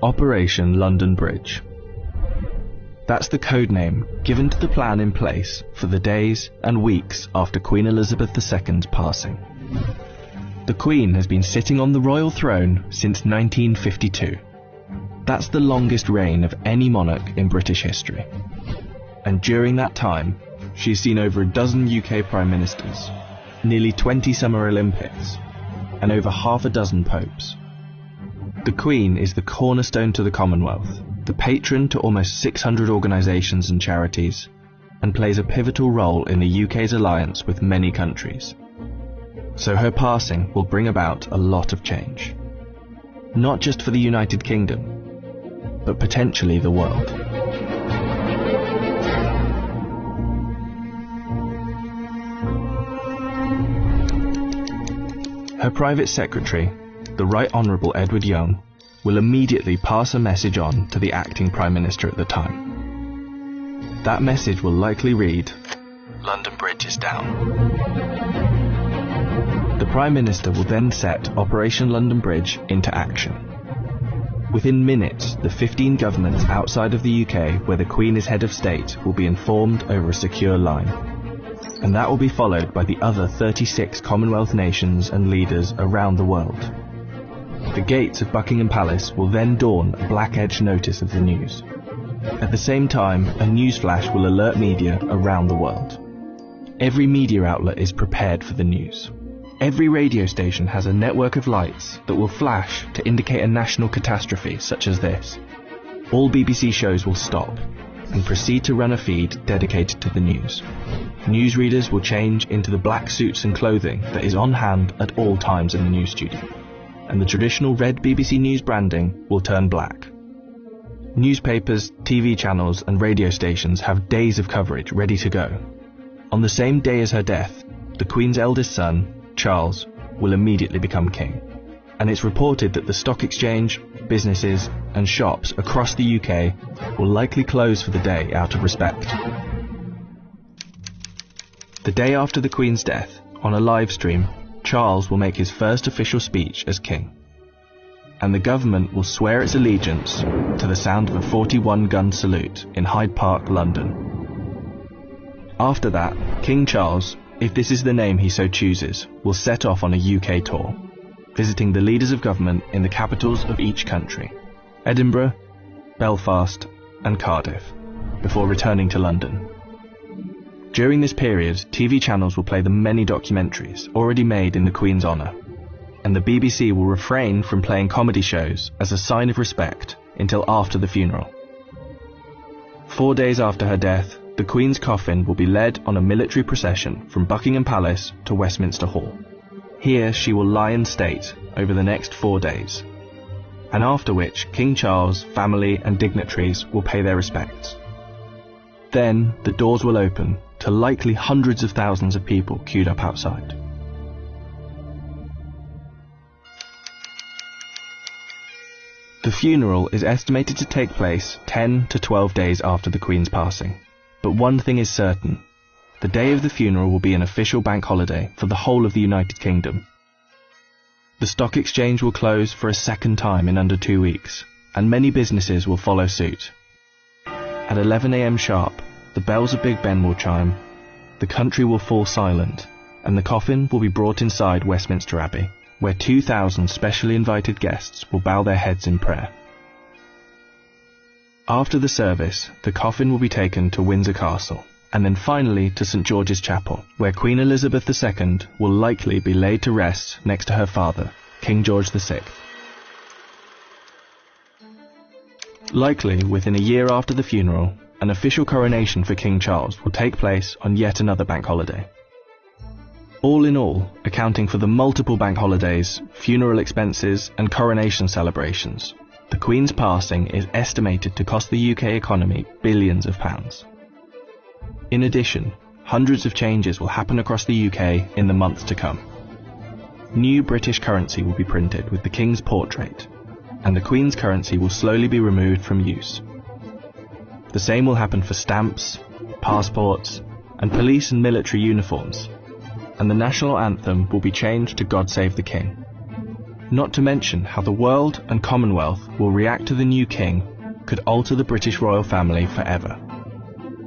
Operation London Bridge. That's the code name given to the plan in place for the days and weeks after Queen Elizabeth II's passing. The Queen has been sitting on the royal throne since 1952. That's the longest reign of any monarch in British history. And during that time, she's seen over a dozen UK Prime Ministers, nearly 20 Summer Olympics, and over half a dozen popes. The Queen is the cornerstone to the Commonwealth, the patron to almost 600 organisations and charities, and plays a pivotal role in the UK's alliance with many countries. So her passing will bring about a lot of change. Not just for the United Kingdom, but potentially the world. Her private secretary, the Right Honourable Edward Young, will immediately pass a message on to the acting Prime Minister at the time. That message will likely read, "London Bridge is down." The Prime Minister will then set Operation London Bridge into action. Within minutes, the 15 governments outside of the UK where the Queen is head of state will be informed over a secure line. And that will be followed by the other 36 Commonwealth nations and leaders around the world. The gates of Buckingham Palace will then dawn a black-edged notice of the news. At the same time, a newsflash will alert media around the world. Every media outlet is prepared for the news. Every radio station has a network of lights that will flash to indicate a national catastrophe such as this. All BBC shows will stop and proceed to run a feed dedicated to the news. Newsreaders will change into the black suits and clothing that is on hand at all times in the news studio, and the traditional red BBC News branding will turn black. Newspapers, TV channels and radio stations have days of coverage ready to go. On the same day as her death, the Queen's eldest son, Charles, will immediately become king, and it's reported that the stock exchange, businesses and shops across the UK will likely close for the day out of respect. The day after the Queen's death, on a live stream, Charles will make his first official speech as king, and the government will swear its allegiance to the sound of a 41-gun salute in Hyde Park, London. After that, King Charles, if this is the name he so chooses, will set off on a UK tour, visiting the leaders of government in the capitals of each country, Edinburgh, Belfast and Cardiff, before returning to London. During this period, TV channels will play the many documentaries already made in the Queen's honour, and the BBC will refrain from playing comedy shows as a sign of respect until after the funeral. 4 days after her death, the Queen's coffin will be led on a military procession from Buckingham Palace to Westminster Hall. Here she will lie in state over the next 4 days, and after which King Charles, family and dignitaries will pay their respects. Then the doors will open to likely hundreds of thousands of people queued up outside. The funeral is estimated to take place 10 to 12 days after the Queen's passing. But one thing is certain, the day of the funeral will be an official bank holiday for the whole of the United Kingdom. The stock exchange will close for a second time in under 2 weeks, and many businesses will follow suit. At 11 AM sharp, the bells of Big Ben will chime, the country will fall silent, and the coffin will be brought inside Westminster Abbey, where 2,000 specially invited guests will bow their heads in prayer. After the service, the coffin will be taken to Windsor Castle, and then finally to St George's Chapel, where Queen Elizabeth II will likely be laid to rest next to her father, King George VI. Likely within a year after the funeral, an official coronation for King Charles will take place on yet another bank holiday. All in all, accounting for the multiple bank holidays, funeral expenses and coronation celebrations, the Queen's passing is estimated to cost the UK economy billions of pounds. In addition, hundreds of changes will happen across the UK in the months to come. New British currency will be printed with the King's portrait, and the Queen's currency will slowly be removed from use. The same will happen for stamps, passports, and police and military uniforms, and the national anthem will be changed to God Save the King. not to mention how the world and Commonwealth will react to the new king, could alter the British royal family forever.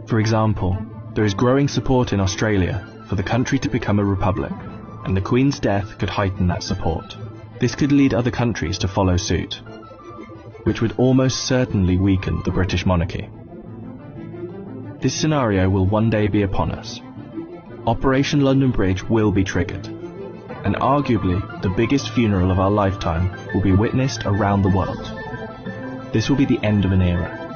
For example, there is growing support in Australia for the country to become a republic, and the Queen's death could heighten that support. This could lead other countries to follow suit, which would almost certainly weaken the British monarchy. This scenario will one day be upon us. Operation London Bridge will be triggered, and arguably the biggest funeral of our lifetime will be witnessed around the world. This will be the end of an era.